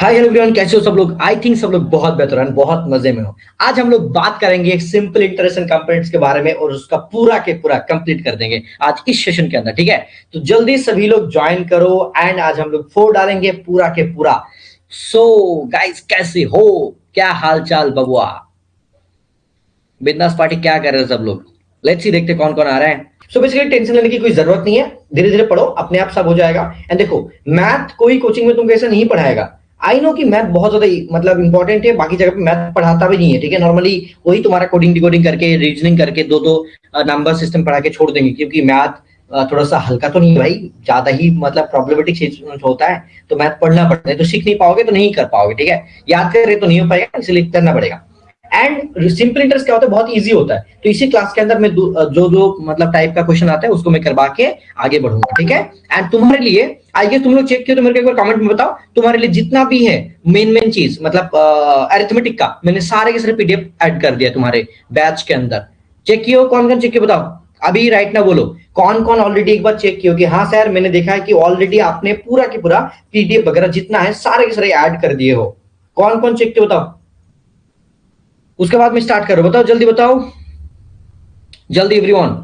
Hi hello everyone, कैसे हो सब लोग। आई थिंक सब लोग बहुत बेहतर हैं, बहुत मजे में हो। आज हम लोग बात करेंगे एक सिंपल इंटरेस्ट एंड कंपोनेंट्स के बारे में और उसका पूरा के पूरा कंप्लीट कर देंगे आज इस सेशन के अंदर। ठीक है, तो जल्दी सभी लोग ज्वाइन करो एंड आज हम लोग फोड़ डालेंगे पूरा के पूरा। सो गाइस, कैसे हो, क्या हाल चाल बबुआ, बिंदास पार्टी क्या कर रहे हो सब लोग। लेट्स सी, देखते कौन कौन आ रहा है। सो बेसिकली टेंशन लेने की कोई जरूरत नहीं है, धीरे धीरे पढ़ो, अपने आप सब हो जाएगा। एंड देखो, मैथ कोई कोचिंग में तुमको ऐसा नहीं पढ़ाएगा। आई नो कि मैथ बहुत ज्यादा मतलब इंपॉर्टेंट है, बाकी जगह पे मैथ पढ़ाता भी नहीं है। ठीक है, नॉर्मली वही तुम्हारा कोडिंग डिकोडिंग करके रीजनिंग करके दो दो नंबर सिस्टम पढ़ा के छोड़ देंगे, क्योंकि मैथ थोड़ा सा हल्का तो नहीं है भाई, ज्यादा ही मतलब प्रॉब्लमेटिक चीज होता है। तो मैथ पढ़ना पड़ता है, तो सीख नहीं पाओगे तो नहीं कर पाओगे। ठीक है, याद करे तो नहीं हो पाएगा, इसलिए करना पड़ेगा। एंड सिंपल इंटरेस्ट क्या होता है, बहुत इजी होता है। तो इसी क्लास के अंदर मैं जो जो मतलब टाइप का क्वेश्चन आता है उसको मैं करवा के आगे बढ़ूंगा। ठीक है, एंड तुम्हारे लिए आई गेस तुम लोग चेक किया तो मेरे को एक बार कमेंट में बताओ, तुम्हारे लिए जितना भी है मेन मेन चीज मतलब अरिथमेटिक का मैंने सारे के सारे पीडीएफ ऐड कर दिया तुम्हारे बैच के अंदर। चेक किया, कौन कौन चेक किया बताओ अभी राइट ना बोलो। कौन कौन ऑलरेडी एक बार चेक किया कि हाँ सर मैंने देखा है कि ऑलरेडी आपने पूरा की पूरा पीडीएफ वगैरह जितना है सारे के सारे ऐड कर दिए हो। कौन कौन चेक किया बताओ, उसके बाद में स्टार्ट करो। बताओ जल्दी बताओ, जल्दी एवरीवन।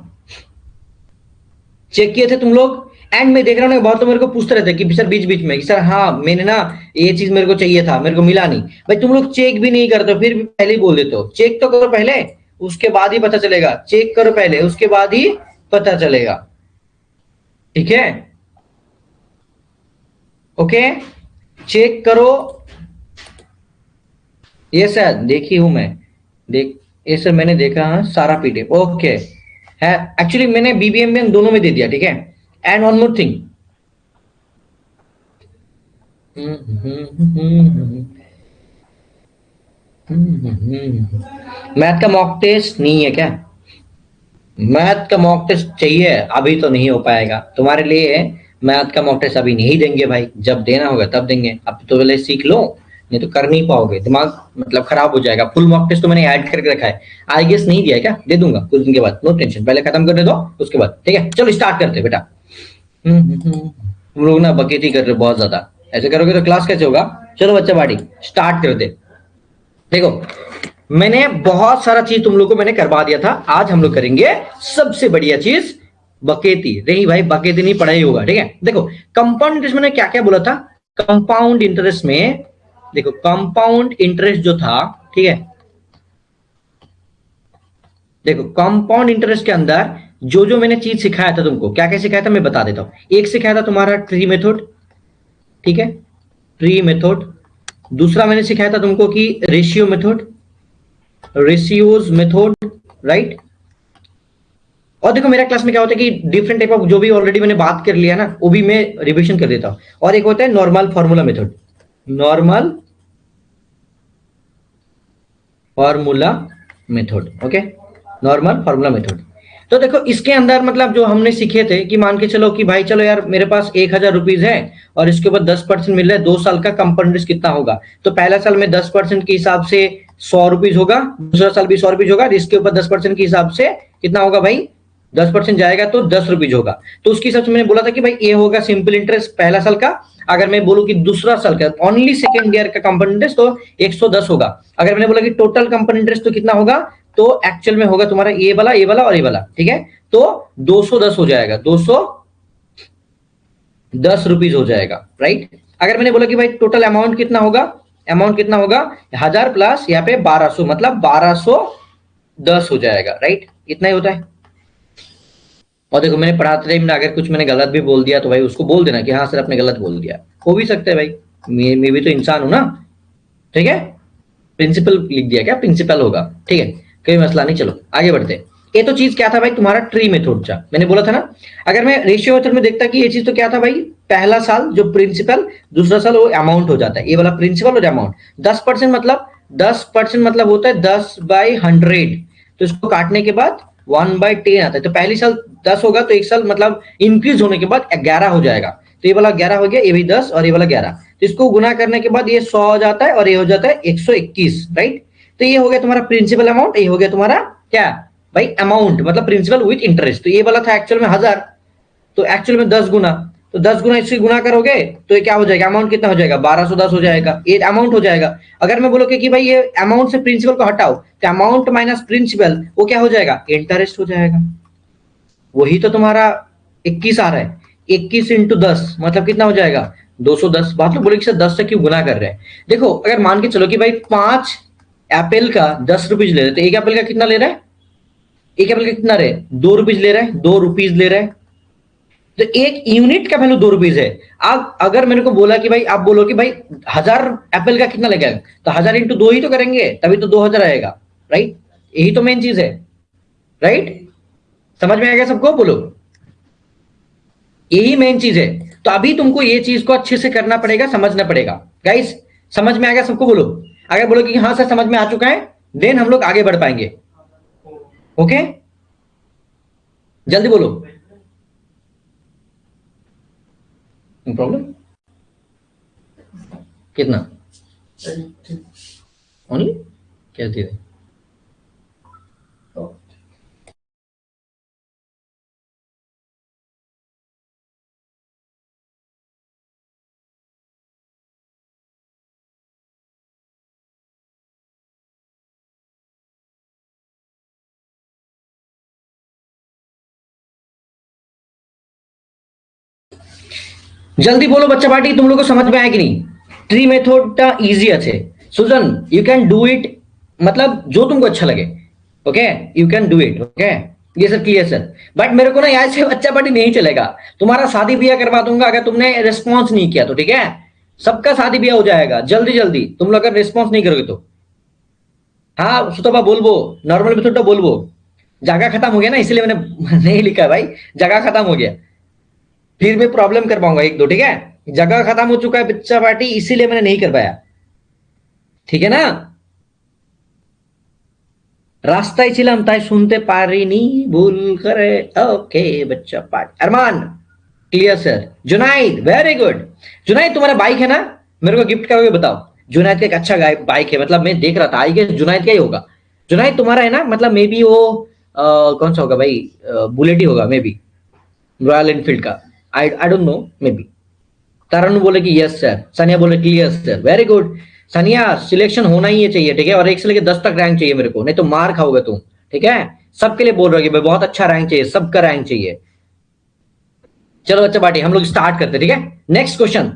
चेक किए थे तुम लोग? एंड मैं देख रहा हूँ ना, बहुत तो मेरे को पूछते रहते हैं कि सर बीच बीच में कि सर हाँ मैंने ना ये चीज मेरे को चाहिए था, मेरे को मिला नहीं। भाई तुम लोग चेक भी नहीं करते हो, फिर भी पहले ही बोल देते हो। चेक तो करो पहले, उसके बाद ही पता चलेगा। चेक करो पहले, उसके बाद ही पता चलेगा। ठीक है, ओके, चेक करो। ये सर देखी हूं मैं, देख ये सर मैंने देखा है सारा पीडीएफ। ओके है, एक्चुअली मैंने बीबीएम में दोनों में दे दिया। ठीक है, and one more thing, math का मॉक टेस्ट नहीं है क्या? मैथ का मॉक टेस्ट चाहिए? अभी तो नहीं हो पाएगा तुम्हारे लिए। मैथ का मॉक टेस्ट अभी नहीं देंगे भाई, जब देना होगा तब देंगे। अब तो पहले सीख लो, नहीं तो कर नहीं पाओगे, दिमाग मतलब खराब हो जाएगा। फुल मॉक टेस्ट तो मैंने ऐड करके रखा है। आई गेस नहीं दिया है क्या? दे दूंगा कुछ दिन के बाद, नो टेंशन, पहले खत्म करने दो उसके बाद। ठीक है, चलो स्टार्ट करते बेटा। तुम लोग ना बकेती कर रहे हो बहुत ज्यादा, ऐसे करोगे तो क्लास कैसे होगा। चलो बच्चा पार्टी स्टार्ट करते। देखो, मैंने बहुत सारा चीज तुम लोग को मैंने करवा दिया था। आज हम लोग करेंगे सबसे बढ़िया चीज, बकेती। नहीं भाई बकेती नहीं पढ़ाई होगा। ठीक है, देखो कंपाउंड इंटरेस्ट मैंने क्या क्या बोला था। कंपाउंड इंटरेस्ट में देखो, कंपाउंड इंटरेस्ट जो था, ठीक है, देखो कंपाउंड इंटरेस्ट के अंदर जो जो मैंने चीज सिखाया था तुमको, क्या क्या सिखाया था मैं बता देता हूं। एक सिखाया था तुम्हारा ट्री मेथड, ठीक है, ट्री मेथड। दूसरा मैंने सिखाया था तुमको कि ratio method, ratios method, right. और देखो मेरा क्लास में क्या होता है कि डिफरेंट टाइप ऑफ जो भी ऑलरेडी मैंने बात कर लिया ना वो भी मैं रिविजन कर देता हूं। और एक होता है normal formula method, normal formula method, okay, normal formula method. तो देखो इसके अंदर मतलब जो हमने सीखे थे कि मान के चलो कि भाई चलो यार मेरे पास 1000 रुपीज है और इसके ऊपर 10% मिल रहा है, 2 साल का कंपाउंड इंटरेस्ट कितना होगा। तो पहला साल में 10% के हिसाब से 100 रुपीज होगा, दूसरा साल भी 100 रुपीज होगा, इसके ऊपर 10% के हिसाब से कितना होगा भाई, 10% जाएगा तो 10 रुपीज होगा। तो उसके हिसाब से मैंने बोला था कि भाई ये होगा सिंपल इंटरेस्ट पहला साल का। अगर मैं बोलूं कि दूसरा साल का ओनली सेकेंड ईयर का कंपाउंड इंटरेस्ट तो 110 होगा। अगर मैंने बोला कि टोटल कंपाउंड इंटरेस्ट तो कितना होगा, तो एक्चुअल में होगा तुम्हारा ये वाला, ये वाला और ये वाला। ठीक है, तो 210 हो जाएगा, 210 रुपीज हो जाएगा, राइट। अगर मैंने बोला कि भाई टोटल अमाउंट कितना होगा, अमाउंट कितना होगा 1000 प्लस यहाँ पे 1200, मतलब 1210 हो जाएगा, राइट। इतना ही होता है। और देखो मैंने पढ़ाते टाइम अगर कुछ मैंने गलत भी बोल दिया तो भाई उसको बोल देना कि हाँ सर आपने गलत बोल दिया, हो भी सकता है भाई, मैं भी तो इंसान हूं ना। ठीक है, प्रिंसिपल लिख दिया क्या, प्रिंसिपल होगा, ठीक है, कोई मसला नहीं। चलो आगे बढ़ते। ये तो चीज क्या था भाई तुम्हारा ट्री मेथड था, मैंने बोला था ना। अगर मैं रेशियो मेथड में देखता कि ये चीज तो क्या था भाई, पहला साल जो प्रिंसिपल, दूसरा साल वो अमाउंट हो जाता है, ये वाला प्रिंसिपल और अमाउंट। 10% मतलब 10% मतलब होता है 10/100। तो इसको काटने के बाद 1/10 आता है। तो पहली साल 10 होगा तो एक साल मतलब इंक्रीज होने के बाद 11 हो जाएगा। तो ये वाला 11 हो गया, ये भी 10 और ये वाला 11। तो इसको गुना करने के बाद ये 100 हो जाता है और ये हो जाता है 121, राइट। तो ये हो गया तुम्हारा प्रिंसिपल अमाउंट, ये हो गया तुम्हारा क्या भाई अमाउंट, मतलब प्रिंसिपल विथ इंटरेस्ट। तो ये वाला था एक्चुअल में 1000, तो एक्चुअल में 10 गुना, तो 10 गुना इससे गुना करोगे तो ये क्या हो जाएगा, अमाउंट कितना हो जाएगा, 1210 हो जाएगा, ये अमाउंट हो जाएगा। अगर मैं बोलो कि भाई ये अमाउंट से प्रिंसिपल को हटाओ, तो अमाउंट माइनस प्रिंसिपल वो क्या हो जाएगा, इंटरेस्ट हो जाएगा। वही तो तुम्हारा 21 आ रहा है, 21 इंटू 10 मतलब कितना हो जाएगा, 210। बात तो बोले कि सर 10 से क्यों गुना कर रहे हैं। देखो अगर मान के चलो कि भाई 5 एप्पल का 10 रुपीज ले रहे, तो एक एप्पल का कितना ले रहा है, एक एप्पल का कितना रहे, 2 रुपीज ले रहा है, 2 रुपीज ले रहा है, तो एक यूनिट का वैल्यू 2 रुपीज है। अब अगर मेरे को बोला कि भाई आप बोलो कि भाई 1000 एप्पल का कितना लगेगा, तो 1000 इंटू 2 ही तो करेंगे, तभी तो 2000 आएगा, राइट। यही तो मेन चीज है, राइट। समझ में आ गया सबको, बोलो यही मेन चीज है। तो अभी तुमको ये चीज को अच्छे से करना पड़ेगा, समझना पड़ेगा। गाइस समझ में आ गया सबको, बोलो। अगर बोलो कि हाँ सर समझ में आ चुका है, देन हम लोग आगे बढ़ पाएंगे। ओके जल्दी बोलो, प्रॉब्लम कितना ओनली क्या दे रहे। जल्दी बोलो बच्चा पार्टी, तुम लोग को समझ में आया कि नहीं। ट्री मेथडটা इजी আছে Sujan, you can do it, मतलब जो तुमको अच्छा लगे, okay you can do it, okay ये सब क्लियर सर। बट मेरे को ना यहाँ से बच्चा पार्टी नहीं चलेगा, तुम्हारा शादी ब्याह करवा दूंगा अगर तुमने रिस्पॉन्स नहीं किया तो, ठीक है। सबका शादी ब्याह हो जाएगा जल्दी जल्दी, तुम लोग अगर रिस्पॉन्स नहीं करोगे तो। हाँ सुतोबा बोलबो, नॉर्मल मेथड बोलबो, जगह खत्म हो गया ना इसलिए मैंने नहीं लिखा भाई, जगह खत्म हो गया, फिर मैं प्रॉब्लम कर पाऊंगा एक दो, ठीक है। जगह खत्म हो चुका है बच्चा पार्टी, इसीलिए मैंने नहीं कर पाया, ठीक है ना। রাস্তায় ছিলাম তাই শুনতে পারিনি ভুল করে, ओके बच्चा party. Arman clear sir. Junaid very good. Junaid तुम्हारा बाइक है ना, मेरे को गिफ्ट करोगे बताओ। जुनाइद का एक अच्छा बाइक है, मतलब मैं देख रहा था, आई गेस जुनाइद का ही होगा। जुनाइद तुम्हारा है ना, मतलब मे बी वो कौन सा होगा भाई, बुलेट ही होगा मे बी, रॉयल एनफील्ड का। I don't know, maybe. तारानु बोले कि यस सर, सानिया बोले clear sir, very good. Sania selection होना ही चाहिए, ठीक है, और 1 से लेकर 10 तक रैंक चाहिए मेरे को, नहीं तो मार खाओगे तुम, ठीक है। सबके लिए बोल रहा हूँ कि बहुत अच्छा रैंक चाहिए, सबका रैंक चाहिए। चलो अच्छा बाटी हम लोग स्टार्ट करते, ठीक है। नेक्स्ट क्वेश्चन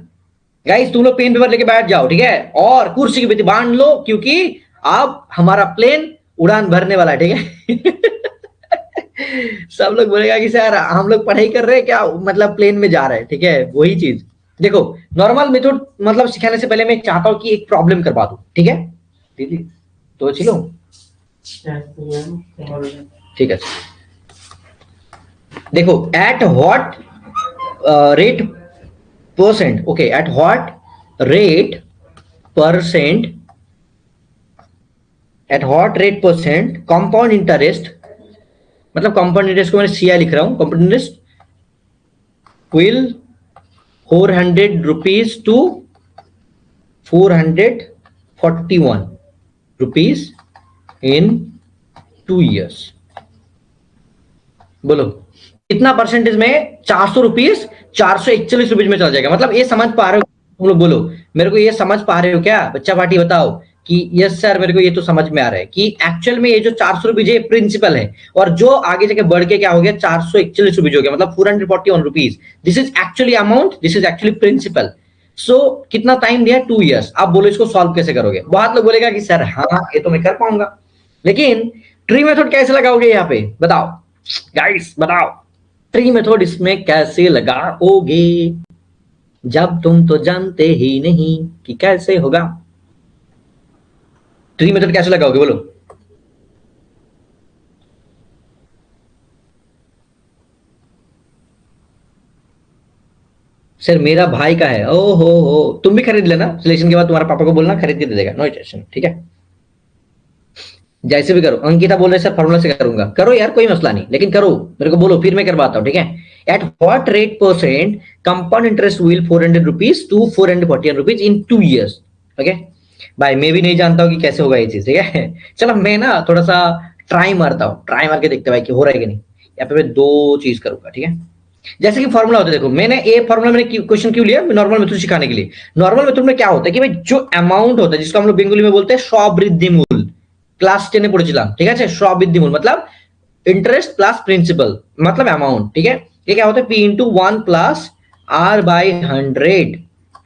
गाइस, तुम लोग पेन पेपर लेके बैठ जाओ, ठीक है, और कुर्सी की भीति बांध लो, क्योंकि अब हमारा प्लेन उड़ान भरने वाला है, ठीक है। सब लोग बोलेगा कि सर हम लोग पढ़ाई कर रहे हैं क्या, मतलब प्लेन में जा रहे हैं, ठीक है। वही चीज देखो, नॉर्मल मेथड मतलब सिखाने से पहले मैं चाहता हूं कि एक प्रॉब्लम करवा दूं, ठीक है दीदी, तो चलो ठीक है। देखो eight what rate percent, okay eight what rate percent, eight what rate percent compound interest, मतलब कंपाउंड इंटरेस्ट को मैंने सीआई लिख रहा हूं, compound interest will 400 rupees to 441 rupees in 2 years। बोलो कितना परसेंटेज में 400 रुपीज 441 रुपीज में चला जाएगा, मतलब ये समझ पा रहे हो तुम लोग, बोलो मेरे को ये समझ पा रहे हो क्या बच्चा पार्टी, बताओ कि यस सर मेरे को ये तो समझ में आ रहा है कि एक्चुअल में ये जो 400 रुपीज है प्रिंसिपल है, और जो आगे जाके बढ़ के क्या हो गया 441 रुपीज हो गया, मतलब 441 rupees. This is actually amount, this is actually principal. So कितना टाइम दिया, 2 years। आप बोलो इसको सॉल्व कैसे करोगे, बहुत लोग बोलेगा कि सर हाँ ये तो मैं कर पाऊंगा, लेकिन ट्री मेथड कैसे लगाओगे यहाँ पे, बताओ गाइस बताओ, ट्री मेथड इसमें कैसे लगाओगे, जब तुम तो जानते ही नहीं कि कैसे होगा। ट्री मेथड कैसे लगाओगे बोलो। सर मेरा भाई का है, ओ हो तुम भी खरीद लेना, सिलेक्शन के बाद तुम्हारे पापा को बोलना खरीद के दे देगा, नो टेंशन, ठीक है। जैसे भी करो, अंकिता बोल रहे सर फॉर्मूला से करूंगा, करो यार कोई मसला नहीं, लेकिन करो मेरे को बोलो फिर मैं करवाता हूं, ठीक है। At what rate percent compound interest will 400 rupees to 441 rupees in 2 years, okay. भाई मैं भी नहीं जानता हूँ कि कैसे होगा ये चीज, ठीक है। चलो मैं ना थोड़ा सा ट्राई मारता हूँ, ट्राई मार के देखते भाई कि हो रहा है कि नहीं। यहाँ पे मैं 2 चीज करूंगा, ठीक है। जैसे कि फॉर्मूला होता है, देखो मैंने ये फॉर्मूला मैंने क्वेश्चन क्यों लिया, नॉर्मल मेथड सिखाने के लिए। नॉर्मल मेथड में क्या होता है कि भाई जो अमाउंट होता है जिसको हम लोग बेंगोली में बोलते हैं स्ववृद्धि मूल, क्लास 10 में पढ़ेছিলাম, ठीक है। स्ववृद्धि मूल मतलब इंटरेस्ट प्लस प्रिंसिपल मतलब अमाउंट, ठीक है। ये क्या होता है, P into 1 plus R by 100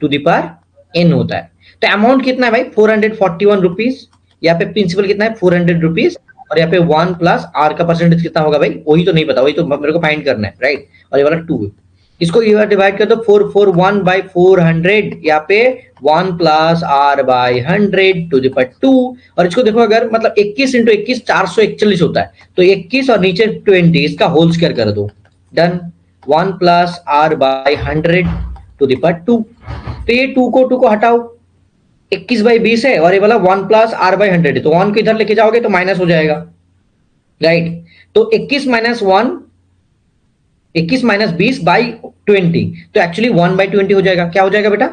to the power N होता है। तो अमाउंट कितना है भाई 441 रुपीज, यहाँ पे प्रिंसिपल कितना है 400 रुपीज, और यहाँ पे 1 प्लस आर का परसेंटेज कितना होगा भाई, वही तो नहीं पता, वही तो मेरे को फाइंड करना है, राइट। और ये वाला 2, इसको ये डिवाइड कर दो 441 बाई 400, यहाँ पे 1 plus R by 100 to the power 2। और इसको देखो अगर मतलब 21 इंटू 21 441 होता है, तो 21 और नीचे 20 इसका होल स्क्वायर कर दो, done. 1 plus R by 100 to the power 2। तो ये 2 को हटाओ, 21 बाई 20 है और ये वाला 1 प्लस आर बाई 100 है, तो 1 को इधर लेके जाओगे तो माइनस हो जाएगा, राइट। तो 21 माइनस 1, 21 माइनस 20 बाई 20, तो एक्चुअली 1 बाई 20 हो जाएगा। क्या हो जाएगा बेटा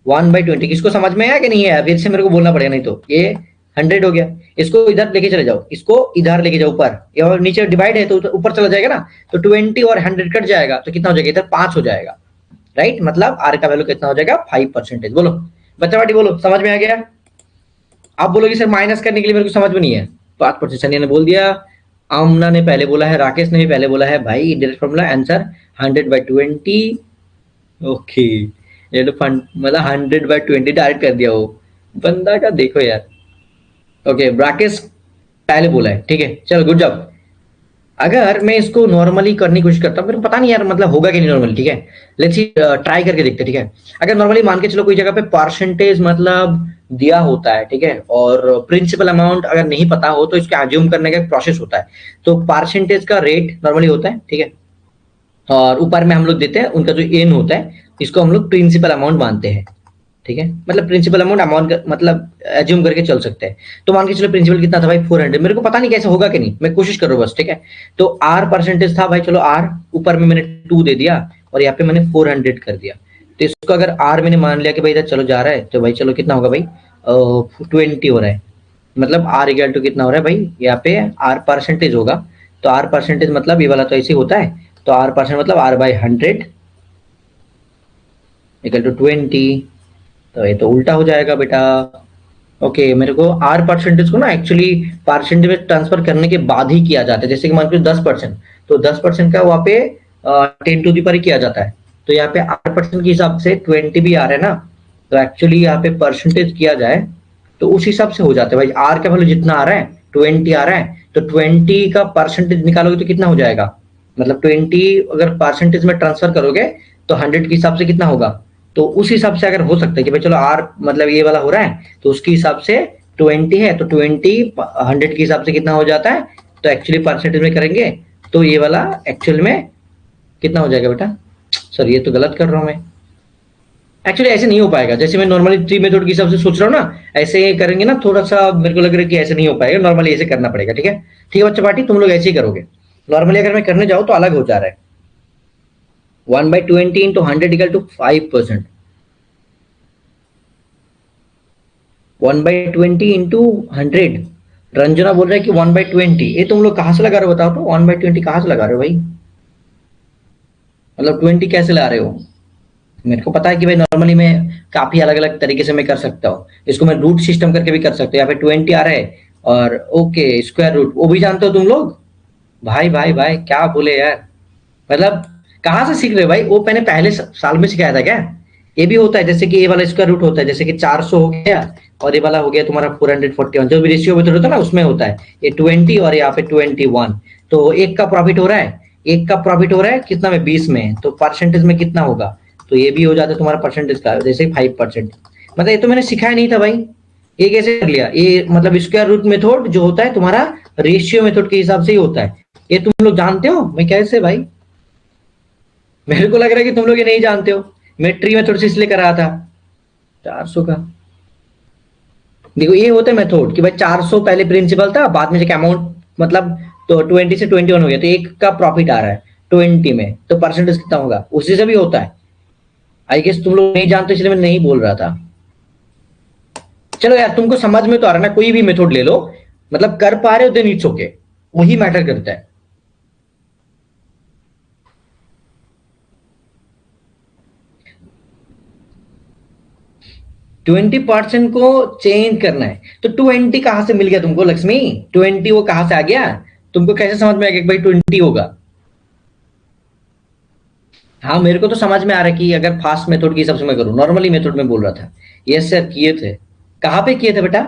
1 बाई 20। किसको समझ में आया कि नहीं है, फिर से मेरे को बोलना पड़ेगा, नहीं तो ये 100 हो गया। इसको इधर लेके चले जाओ, इसको इधर लेके जाओ ऊपर, और नीचे डिवाइड है तो ऊपर चला जाएगा ना, तो 20 और 100 कट जाएगा, तो कितना हो जाएगा इधर 5 हो जाएगा, राइट। मतलब आर का वैल्यू कितना हो जाएगा 5%। बोलो बच्चा पार्टी बोलो, समझ में आ गया। आप बोलोगे सर माइनस करने के लिए मेरे को समझ में नहीं है, 5%। सनिया ने बोल दिया, आमना ने पहले बोला है, राकेश ने भी पहले बोला है भाई, direct formula answer 100 by 20। Okay ये तो फंड मतलब 100 बाई 20 डायरेक्ट कर दिया वो बंदा का, देखो यार। ओके राकेश पहले बोला है, ठीक है चलो गुड जॉब। अगर मैं इसको नॉर्मली करने की कोशिश करता हूँ, मेरे को पता नहीं यार मतलब होगा कि नहीं नॉर्मली, ठीक है। लेट्स सी ट्राई करके देखते हैं, ठीक है। अगर नॉर्मली मान के चलो कोई जगह पे परसेंटेज मतलब दिया होता है, ठीक है, और प्रिंसिपल अमाउंट अगर नहीं पता हो तो इसको एज्यूम करने का प्रोसेस होता है। तो परसेंटेज का रेट नॉर्मली होता है, ठीक है, और ऊपर में हम लोग देते हैं उनका जो एन होता है, इसको हम लोग प्रिंसिपल अमाउंट मानते हैं, ठीक है। मतलब प्रिंसिपल अमाउंट मतलब एज्यूम करके चल सकते हैं। तो मान के चलो प्रिंसिपल कितना था भाई 400, मेरे को पता नहीं कैसे होगा कि नहीं, मैं कोशिश करूँ बस, ठीक है। तो आर परसेंटेज था भाई, चलो आर ऊपर में मैंने 2 दे दिया और यहाँ पे मैंने 400 कर दिया। तो इसको अगर आर मैंने मान लिया कि भाई इधर चलो जा रहा है, तो भाई चलो कितना होगा भाई 20 हो रहा है, मतलब आर इक्वल टू कितना हो रहा है भाई, यहाँ पे आर परसेंटेज होगा। तो आर परसेंटेज मतलब ये वाला तो ऐसे होता है, तो आर परसेंट मतलब आर बाई 100 इक्वल टू 20, तो ये तो उल्टा हो जाएगा बेटा। ओके मेरे को आर परसेंटेज को ना एक्चुअली परसेंटेज में ट्रांसफर करने के बाद ही किया जाता है। जैसे कि मान लो 10%, तो 10% का वहाँ पे 10 टू दी पर किया जाता है। तो यहाँ पे आर परसेंट के हिसाब से 20 भी आ रहा है ना, तो एक्चुअली यहाँ पे परसेंटेज किया जाए तो उस हिसाब से हो जाता है भाई। आर का वैल्यू जितना आ रहा है 20 आ रहा है, तो 20 का परसेंटेज निकालोगे तो कितना हो जाएगा, मतलब 20 अगर परसेंटेज में ट्रांसफर करोगे तो 100 के हिसाब से कितना होगा। तो उस हिसाब से अगर हो सकता है कि भाई चलो आर मतलब ये वाला हो रहा है, तो उसके हिसाब से 20 है, तो 20 100 के हिसाब से कितना हो जाता है, तो एक्चुअली परसेंटेज में करेंगे तो ये वाला एक्चुअल में कितना हो जाएगा बेटा। सर ये तो गलत कर रहा हूं मैं, एक्चुअली ऐसे नहीं हो पाएगा। जैसे मैं नॉर्मली 3 मेथड के हिसाब से सोच रहा हूँ ना, ऐसे करेंगे ना, थोड़ा सा मेरे को लग रहा है कि ऐसे नहीं हो पाएगा, नॉर्मली ऐसे करना पड़ेगा, ठीक है। ठीक है बच्चा पार्टी, तुम लोग ऐसे ही करोगे। नॉर्मली अगर मैं करने जाऊँ तो अलग हो जा रहा है, 1 by 20 into 100 equal to 5%, 1 by 20 into 100। Ranjana बोल रहा है कि 1 बाई 20, ये तुम लोग कहां से लगा रहे हो बताओ तो, 1 बाई 20 कहां से लगा रहे हो भाई, मतलब 20 कैसे ला रहे हो। मेरे को पता है कि भाई नॉर्मली मैं काफी अलग अलग तरीके से मैं कर सकता हूँ, इसको मैं रूट सिस्टम करके भी कर सकता हूँ। यहाँ पे 20 आ रहा है और ओके स्क्वायर रूट वो भी जानते हो तुम लोग। भाई भाई भाई क्या बोले यार, मतलब कहाँ से सीख रहे हो भाई, वो मैंने पहले साल में सिखाया था क्या। ये भी होता है जैसे कि ये वाला स्क्वायर रूट होता है, जैसे कि 400 हो गया और ये वाला हो गया तुम्हारा 441, जो भी रेशियो मेथड होता है ना उसमें होता है ये 20 और यहाँ पे 21। तो एक का प्रॉफिट हो रहा है, एक का प्रॉफिट हो रहा है कितना में 20 में, तो परसेंटेज में कितना होगा, तो ये भी हो जाता है तुम्हारा परसेंटेज का, जैसे 5%। मतलब ये तो मैंने सिखाया नहीं था भाई, ये कैसे कर लिया। ये मतलब स्क्वायर रूट मेथड जो होता है तुम्हारा रेशियो मेथड के हिसाब से ही होता है, ये तुम लोग जानते हो। मैं कैसे भाई, मेरे को लग रहा है कि तुम लोग ये नहीं जानते हो, मैं ट्री मेथड से इसलिए कर रहा था 400 का। देखो ये होता है मेथड कि भाई 400 पहले प्रिंसिपल था, बाद में जो अमाउंट मतलब तो 20 से 21 हो गया, तो एक का प्रॉफिट आ रहा है 20 में, तो परसेंटेज कितना होगा, उसी से भी होता है। आई गेस तुम लोग नहीं जानते इसलिए मैं नहीं बोल रहा था। चलो यार तुमको समझ में तो आ रहा है ना, कोई भी मेथड ले लो, मतलब कर पा रहे हो देन इट्स ओके, वही मैटर करता है। 20% को चेंज करना है, तो 20 कहां से मिल गया तुमको लक्ष्मी? 20 वो कहां से आ गया? तुमको कैसे समझ में आ गया कि भाई 20 होगा? हाँ, मेरे को तो समझ में आ रहा है कि अगर फास्ट मेथड की हिसाब से मैं करूं, नॉर्मली मेथड में बोल रहा था। यस सर, किए थे। कहां पे किए थे बेटा?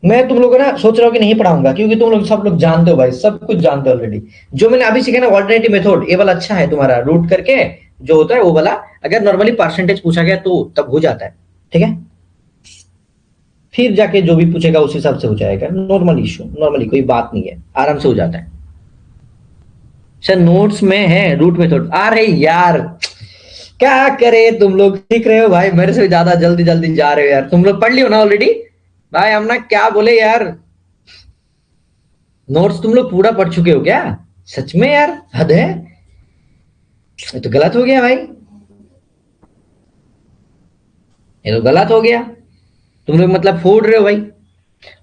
मैं तुम लोगों को ना सोच रहा हूँ कि नहीं पढ़ाऊंगा, क्योंकि तुम लोग सब लोग जानते हो भाई, सब कुछ जानते हो ऑलरेडी। जो मैंने अभी सीखा ना ऑल्टरनेटिव मेथड, ये वाला अच्छा है तुम्हारा, रूट करके जो होता है वो वाला। अगर नॉर्मली परसेंटेज पूछा गया तो तब हो जाता है, ठीक है। फिर जाके जो भी पूछेगा उस हिसाब से हो जाएगा। नॉर्मल इशू, नॉर्मली कोई बात नहीं है, आराम से हो जाता है। सर नोट्स में है रूट मेथड। अरे यार क्या करे, तुम लोग सीख रहे हो भाई, मेरे से ज्यादा जल्दी जल्दी जा रहे हो यार। तुम लोग पढ़ लियो ना ऑलरेडी भाई, हम ना क्या बोले यार। नोट्स तुम लोग पूरा पढ़ चुके हो क्या? सच में यार, हद है। ये तो गलत हो गया भाई, ये तो गलत हो गया। तुम लोग मतलब फोड़ रहे हो भाई।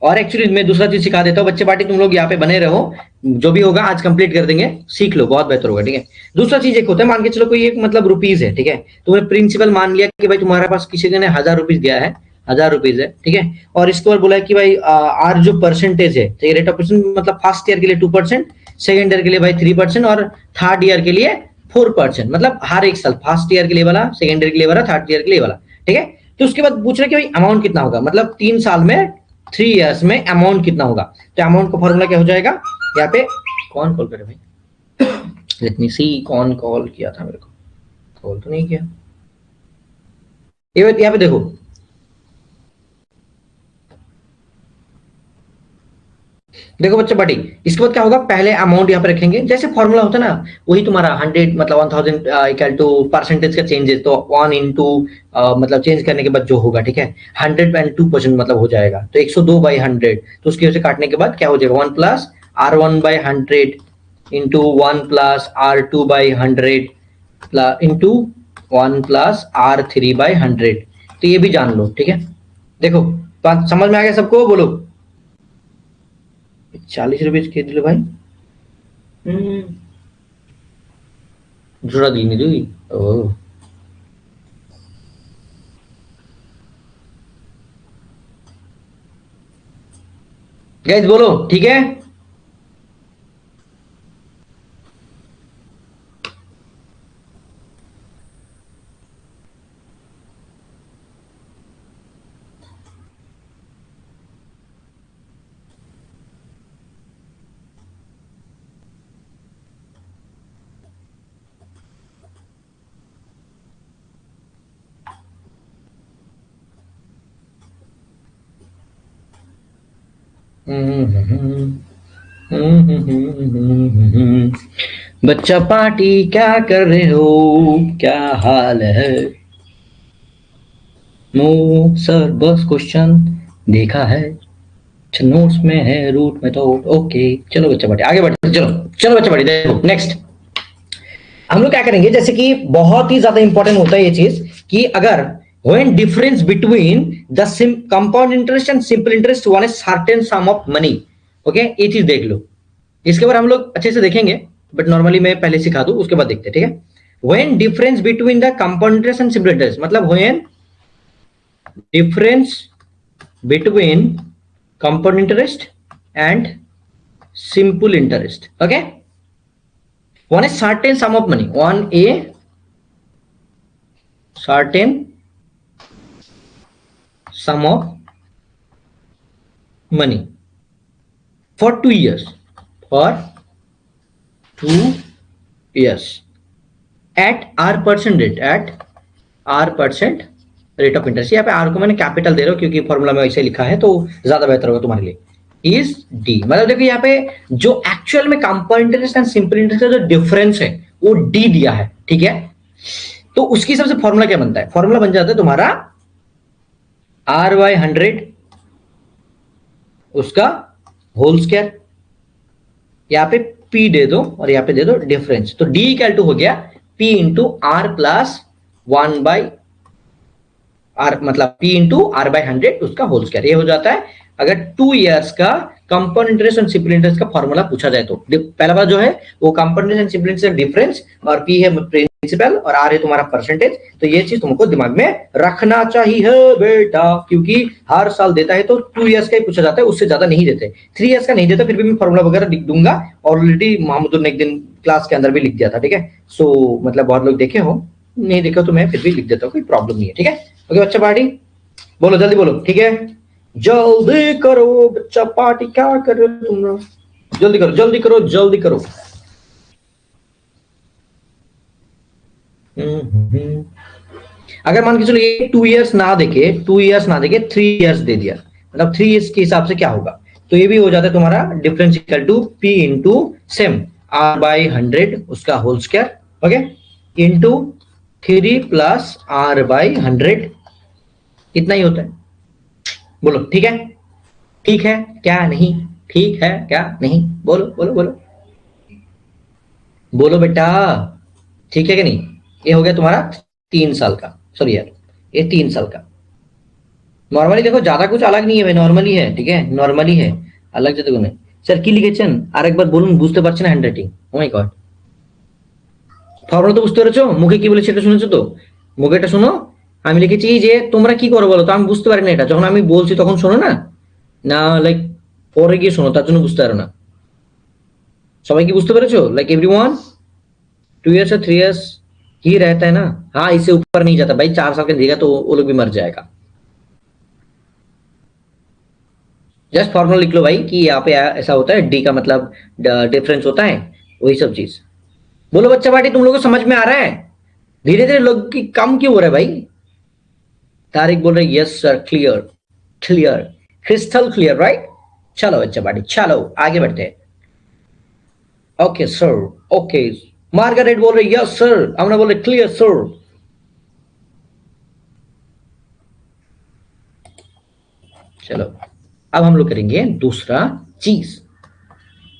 और एक्चुअली मैं दूसरा चीज सिखा देता हूँ, बच्चे पार्टी तुम लोग यहाँ पे बने रहो। जो भी होगा आज कंप्लीट कर देंगे, सीख लो, बहुत बेहतर होगा, ठीक है। दूसरा चीज एक होता है, मान के चलो कोई एक मतलब रुपीज है, ठीक है। तुमने प्रिंसिपल मान लिया कि भाई तुम्हारे पास किसी ने 1000 रुपीज दिया है, 1000 रुपीज है, ठीक है। और इसके बाद बोला है कि भाई आर जो परसेंटेज है, तो रेट ऑफ परसेंट मतलब फर्स्ट ईयर के लिए 2%, सेकेंड ईयर के लिए भाई 3%, और थर्ड ईयर के लिए 4%। मतलब हर एक साल, फर्स्ट ईयर के लिए वाला, सेकेंड ईयर के लिए वाला, थर्ड ईयर के लिए वाला, ठीक है। तो उसके बाद पूछ रहे कि भाई अमाउंट कितना होगा, मतलब 3 साल में, 3 इयर्स में अमाउंट कितना होगा। तो अमाउंट का फॉर्मूला क्या हो जाएगा? यहाँ पे कौन कॉल करे भाई? लेट मी सी, कौन कॉल किया था मेरे को? कॉल तो नहीं किया। यहाँ पे देखो, देखो बच्चे बड़ी, इसके बाद क्या होगा, पहले अमाउंट यहाँ पे रखेंगे, जैसे फॉर्मूला होता है ना, वही तुम्हारा 100 मतलब 1000 इक्वल टू परसेंटेज का चेंजेस, तो 1 इंटू मतलब चेंज करने के बाद जो होगा, ठीक है, 102% मतलब हो जाएगा। तो 102/100, तो उसकी वजह से काटने के बाद क्या हो जाएगा, 1 plus R1/100 into 1 plus R2/100 into 1 plus R3/100। तो ये भी जान लो, ठीक है। देखो समझ में आ गया सबको? बोलो। 40 रुपये के दिलो भाई। जोड़ा दी नहीं दी। ओ गाइस बोलो, ठीक है। बच्चा पार्टी क्या कर रहे हो, क्या हाल है? नो सर, बस क्वेश्चन देखा है। अच्छा नोट्स में है रूट में, तो ओके चलो बच्चा पार्टी आगे बढ़ते, चलो चलो बच्चा पार्टी देखो नेक्स्ट। हम लोग क्या करेंगे, जैसे कि बहुत ही ज्यादा इंपॉर्टेंट होता है ये चीज, कि अगर when difference between the compound interest and simple interest one is certain sum of money, okay ये चीज देख लो। इसके बाद हम लोग अच्छे से देखेंगे, बट नॉर्मली मैं पहले सिखा दूं, उसके बाद देखते हैं, ठीक है। when difference between the compound interest and simple interest, मतलब when difference between compound interest and simple interest, okay, one is certain sum of money, one a certain sum of money for 2 years, for 2 years at R% rate, at R% rate of interest. यहाँ पे are को मैंने capital दे रहा हूँ क्योंकि formula में ऐसे लिखा है, तो ज्यादा बेहतर होगा तुम्हारे लिए। इज डी, मतलब देखो यहाँ पे जो एक्चुअल में compound interest and simple interest का जो डिफरेंस है वो डी दिया है, ठीक है। तो उसकी हिसाब से फॉर्मूला क्या बनता है, फॉर्मूला बन जाता है तुम्हारा R/100 उसका होल स्क्वायर, यहाँ पे P दे दो और यहाँ पे दे दो डिफरेंस, तो D इक्वल टू हो गया P into R plus 1/R, मतलब P इंटू R/100 उसका होल स्क्वायर, ये हो जाता है। अगर 2 इयर्स का कंपाउंड इंटरेस्ट और सिंपल इंटरेस्ट का फॉर्मूला पूछा जाए तो पहला बात जो है वो compound interest and simple interest difference, और P है प्रिंसिपल और आर है तुम्हारा परसेंटेज। तो ये चीज तुमको दिमाग में रखना चाहिए बेटा, क्योंकि हर साल देता है तो 2 इयर्स का ही पूछा जाता है, उससे ज्यादा नहीं देते। 3 इयर्स का नहीं देता, फिर भी मैं फॉर्मूला वगैरह लिख दूंगा। ऑलरेडी मोहम्मद ने एक दिन क्लास के अंदर भी लिख दिया था, ठीक है। सो मतलब बहुत लोग देखे हो, नहीं देखो तो मैं फिर भी लिख देता हूँ, कोई प्रॉब्लम नहीं है, ठीक है। ओके बच्चा पार्टी बोलो, जल्दी बोलो, ठीक है। जल्दी करो बच्चा पार्टी, क्या कर रहे हो तुम लोग, जल्दी करो जल्दी करो जल्दी करो। अगर मान के चलो ये 2 इयर्स ना देके 3 इयर्स दे दिया, मतलब 3 इयर्स के हिसाब से क्या होगा, तो ये भी हो जाता है तुम्हारा difference equal to P into same R by 100 उसका whole square, okay, into 3 plus R by 100, इतना ही होता है। बोलो ठीक है, ठीक है क्या नहीं, ठीक है क्या नहीं, बोलो बोलो बोलो बोलो बेटा, ठीक है कि नहीं। ये हो गया तुम्हारा 3 साल का, सॉरी यार ये 3 साल का। नॉर्मली देखो ज्यादा कुछ अलग नहीं है भाई, नॉर्मली है, ठीक है, नॉर्मली है, अलग से देखो नहीं। স্যার কি লিখেছেন আরেকবার বলুন, বুঝতে পারছি না হ্যান্ডরাইটিং, ও মাই গড। ফর্মুলা তো বুঝতে পেরেছো, মুখে কি বলেছি এটা শুনেছো তো, মুখে এটা শোনো। আমি লিখেছি যে তোমরা কি করো বলো তো, আমি বুঝতে পারি না এটা, যখন আমি বলছি তখন শোনো না, না লাইক পরে গিয়ে শোনো, তার জন্য বুঝতে পারো না। সবাই কি বুঝতে পেরেছো, लाइक एवरीवन 2 इयर्स और 3 इयर्स ही रहता है ना, हाँ इससे ऊपर नहीं जाता भाई, 4 साल का देगा तो वो लोग भी मर जाएगा। जस्ट फॉर्मूला लिख लो भाई कि यहाँ पे ऐसा होता है, डी का मतलब डिफरेंस होता है, वही सब चीज। बोलो बच्चा पार्टी, तुम लोगों को समझ में आ रहा है, धीरे धीरे लोग की कम क्यों हो रहा है भाई। तारिक बोल रहे yes sir, clear clear crystal clear right. चलो बच्चा पार्टी चलो आगे बढ़ते हैं। ओके सर, ओके मार्गारेट बोल रहे यस सर, हमने बोल रहे क्लियर सर। चलो अब हम लोग करेंगे दूसरा चीज,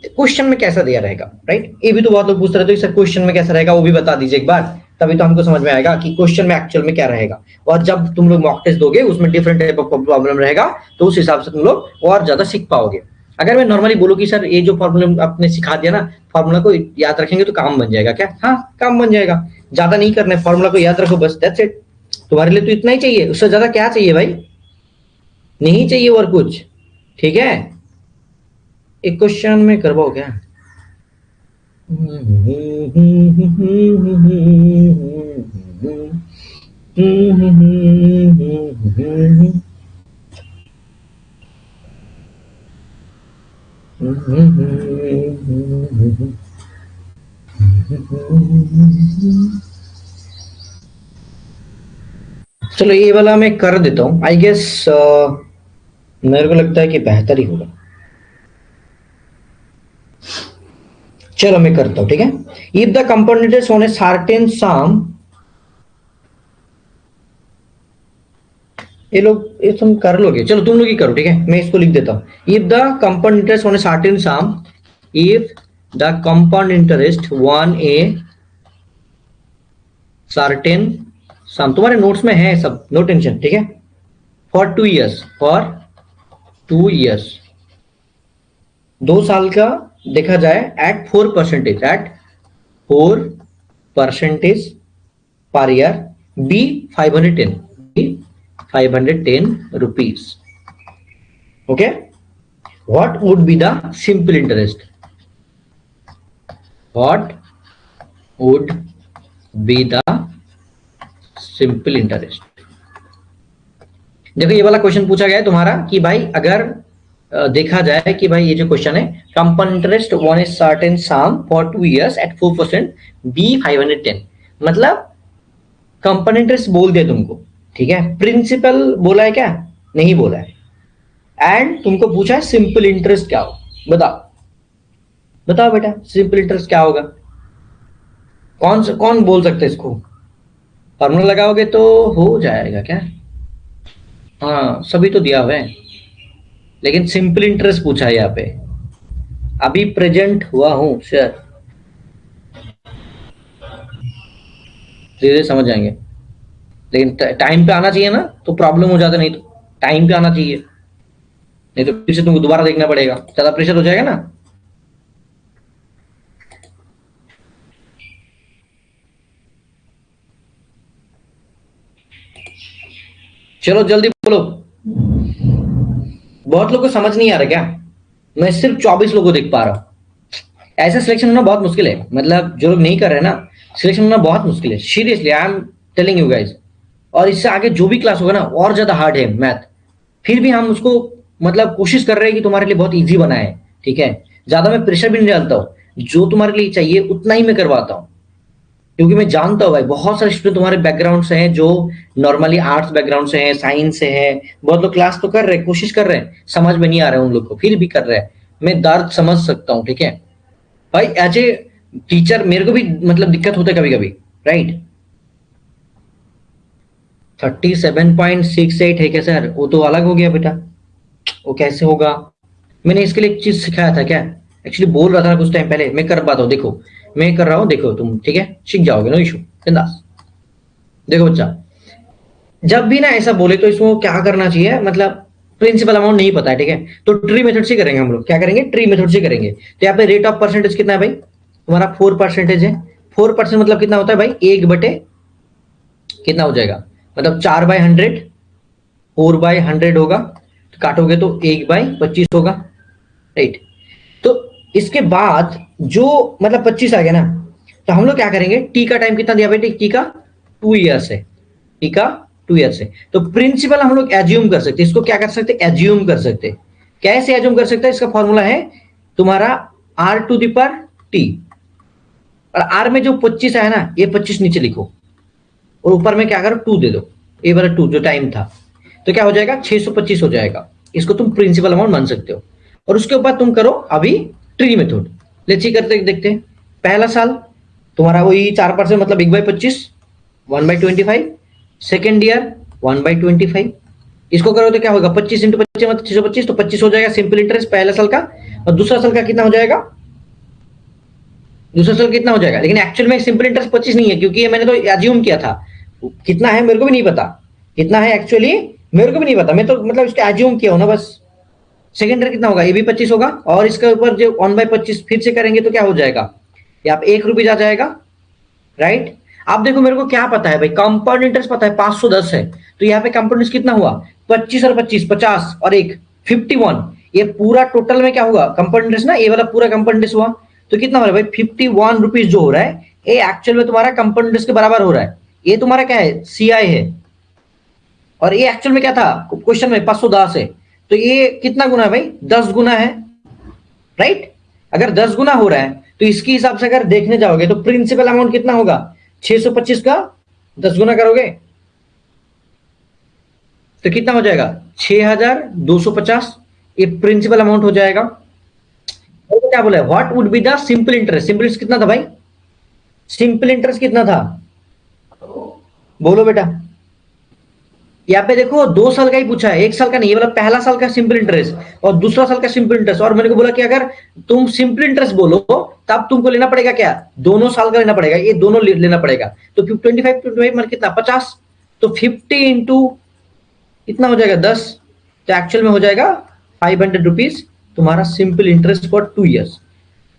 क्वेश्चन में कैसा दिया रहेगा, राइट। ये भी तो बहुत लोग पूछ रहे थे सर क्वेश्चन में कैसा रहेगा, वो भी बता दीजिए एक बार, तभी तो हमको समझ में आएगा कि क्वेश्चन में एक्चुअल में क्या रहेगा। और जब तुम लोग मॉक टेस्ट दोगे उसमें डिफरेंट टाइप ऑफ प्रॉब्लम रहेगा, तो उस हिसाब से तुम लोग और ज्यादा सीख पाओगे। अगर मैं नॉर्मली बोलूँ कि सर ये जो फॉर्मूला आपने सिखा दिया ना, फॉर्मूला को याद रखेंगे तो काम बन जाएगा क्या, हाँ काम बन जाएगा, ज्यादा नहीं करना है, फॉर्मूला को याद रखो बस, दैट्स इट। तुम्हारे लिए तो इतना ही चाहिए, उससे ज्यादा क्या चाहिए भाई, नहीं चाहिए और कुछ, ठीक है। एक क्वेश्चन में करवाओ क्या, चलो ये वाला मैं कर देता हूं, आई गेस मेरे को लगता है कि बेहतर ही होगा। चलो मैं करता हूं, ठीक है। If the components on a certain सम, ये लोग ये तुम कर लोगे, चलो तुम लोग ही करो, ठीक है, मैं इसको लिख देता हूं। If the components on a certain some, if the compound interest one a certain सम, तुम्हारे नोट्स में है सब, नो टेंशन, ठीक है। फॉर 2 इयर्स, फॉर 2 इयर्स, 2 साल का देखा जाए, eight 4%, at 4% per year, be 510 rupees, okay, what would be the simple interest, what would be the simple interest। देखो ये वाला क्वेश्चन पूछा गया है तुम्हारा कि भाई अगर देखा जाए कि भाई ये जो क्वेश्चन है, compound interest one is certain sum for 2 years at 4%, be 510, मतलब कंपाउंड इंटरेस्ट बोल दिया तुमको, ठीक है, प्रिंसिपल बोला है क्या, नहीं बोला है, एंड तुमको पूछा है सिंपल इंटरेस्ट क्या हो, बताओ बताओ बेटा सिंपल इंटरेस्ट क्या होगा, कौन बोल सकते है इसको, फॉर्मूला लगाओगे तो हो जाएगा क्या, हाँ सभी तो दिया हुआ है, लेकिन सिंपल इंटरेस्ट पूछा है यहाँ पे, अभी प्रेजेंट हुआ हूं सर, धीरे समझ जाएंगे, लेकिन टाइम पे आना चाहिए ना, तो प्रॉब्लम हो जाता, नहीं तो टाइम पे आना चाहिए, नहीं तो फिर से तुमको दोबारा देखना पड़ेगा, ज्यादा प्रेशर हो जाएगा ना। चलो जल्दी बोलो। बहुत लोग को समझ नहीं आ रहा क्या? मैं सिर्फ 24 लोगों को देख पा रहा हूं। ऐसा सिलेक्शन होना बहुत मुश्किल है, मतलब जो लोग नहीं कर रहे ना, सिलेक्शन होना बहुत मुश्किल है, seriously I am telling you guys. और इससे आगे जो भी क्लास होगा ना और ज्यादा हार्ड है मैथ, फिर भी हम उसको मतलब कोशिश कर रहे हैं कि तुम्हारे लिए बहुत इजी बनाए। ठीक है, ज्यादा मैं प्रेशर भी नहीं डालता हूँ, जो तुम्हारे लिए चाहिए उतना ही मैं करवाता हूँ, क्योंकि मैं जानता हूँ भाई बहुत सारे स्टूडेंट तुम्हारे बैकग्राउंड से हैं, जो नॉर्मली आर्ट्स बैकग्राउंड से हैं, साइंस से हैं। बहुत लोग क्लास तो कर रहे हैं, कोशिश कर रहे हैं, समझ में नहीं आ रहा है उन लोग को, फिर भी कर रहे हैं। मैं दर्द समझ सकता हूँ, ठीक है भाई, एज ए टीचर मेरे को भी मतलब दिक्कत होता है कभी कभी, राइट। 37.68 है क्या सर? वो तो अलग हो गया बेटा, वो कैसे होगा? मैंने इसके लिए एक चीज सिखाया था क्या? एक्चुअली बोल रहा था कुछ टाइम पहले, मैं कर पाता हूँ, देखो मैं कर रहा हूँ, देखो तुम, ठीक है सीख जाओगे, नो इशू, बिंदास। देखो बच्चा, जब भी ना ऐसा बोले तो इसको क्या करना चाहिए, मतलब प्रिंसिपल अमाउंट नहीं पता है, ठीक है, तो ट्री मेथड से करेंगे हम लोग। क्या करेंगे? ट्री मेथड से करेंगे। तो यहाँ पे रेट ऑफ परसेंटेज कितना है भाई? तुम्हारा 4% है। 4% मतलब कितना होता है भाई? 1/, कितना हो जाएगा, मतलब 4/100, 4/100 होगा, तो काटोगे तो 1/25 होगा, राइट। तो इसके बाद जो मतलब 25 आ गया ना, तो हम लोग क्या करेंगे, टी का टाइम कितना दिया बेटे? टी का 2 ईयर्स है, टी का 2 ईयर्स है। तो प्रिंसिपल हम लोग एज्यूम कर सकते हैं, इसको क्या कर सकते हैं? एज्यूम कर सकते हैं। कैसे एज्यूम कर सकते हैं? इसका फॉर्मूला है तुम्हारा R⁻T, और आर में जो 25 है ना, ये 25 नीचे लिखो, और ऊपर में क्या करो, 2 दे दो, ए वाला 2 जो टाइम था, तो क्या हो जाएगा? 625 हो जाएगा। इसको तुम प्रिंसिपल अमाउंट मान सकते हो। और उसके ऊपर तुम करो अभी ट्री मेथड। लेट्स सी करते देखते हैं। पहला साल तुम्हारा वही 4%, मतलब 1/25, 1/25। Second year 1/25। इसको करो तो क्या होगा? 25 × 25 मतलब 625, तो 25 हो जाएगा सिंपल इंटरेस्ट पहला साल का। और दूसरा साल का कितना हो जाएगा? दूसरा साल कितना हो जाएगा? लेकिन एक्चुअल में सिंपल इंटरेस्ट 25 नहीं है, क्योंकि ये मैंने तो एज्यूम किया था। कितना है मेरे को भी नहीं पता, कितना है एक्चुअली मेरे को भी नहीं पता, मैं तो मतलब इसका एज्यूम किया हूं ना बस। सेकेंड ईयर कितना होगा? ये भी 25 होगा, और इसके ऊपर जो 1/25 फिर से करेंगे तो क्या हो जाएगा? यहाँ पे 1 रुपीज आ जाएगा, राइट। आप देखो मेरे को क्या पता है भाई, कंपाउंड इंटरेस्ट पता है 510 है, तो यहाँ पे कंपाउंड इंटरेस्ट कितना हुआ? 25 और 25, 50 और 1, 51। ये पूरा टोटल में क्या होगा? कंपाउंड इंटरेस्ट ना, ये वाला पूरा कंपाउंड इंटरेस्ट हुआ, तो कितना हो रहा है भाई? 51 रुपीज जो हो रहा है, ये एक्चुअल में तुम्हारा कंपाउंड इंटरेस्ट के बराबर हो रहा है। ये तुम्हारा क्या है? CI है। और ये एक्चुअल में क्या था क्वेश्चन में? 510 है। तो ये कितना गुना है भाई? 10 गुना है, राइट। अगर 10 गुना हो रहा है, तो इसके हिसाब से अगर देखने जाओगे तो प्रिंसिपल अमाउंट कितना होगा? 625 का 10 गुना करोगे तो कितना हो जाएगा? 6250। ये प्रिंसिपल अमाउंट हो जाएगा। और क्या बोला है? What would be the simple interest? Simple interest कितना था भाई? सिंपल इंटरेस्ट कितना था? बोलो बेटा। यहाँ पे देखो 2 साल का ही पूछा है, 1 साल का नहीं। ये वाला पहला साल का सिंपल इंटरेस्ट और दूसरा साल का सिंपल इंटरेस्ट। और मैंने को बोला कि अगर तुम सिंपल इंटरेस्ट बोलो तब तुमको लेना पड़ेगा क्या? दोनों साल का लेना पड़ेगा, ये दोनों लेना पड़ेगा। तो 25 मतलब कितना? 50। तो 50 इंटू कितना हो जाएगा? 10। तो एक्चुअल में हो जाएगा 500 रुपीज तुम्हारा सिंपल इंटरेस्ट फॉर 2 ईयर्स।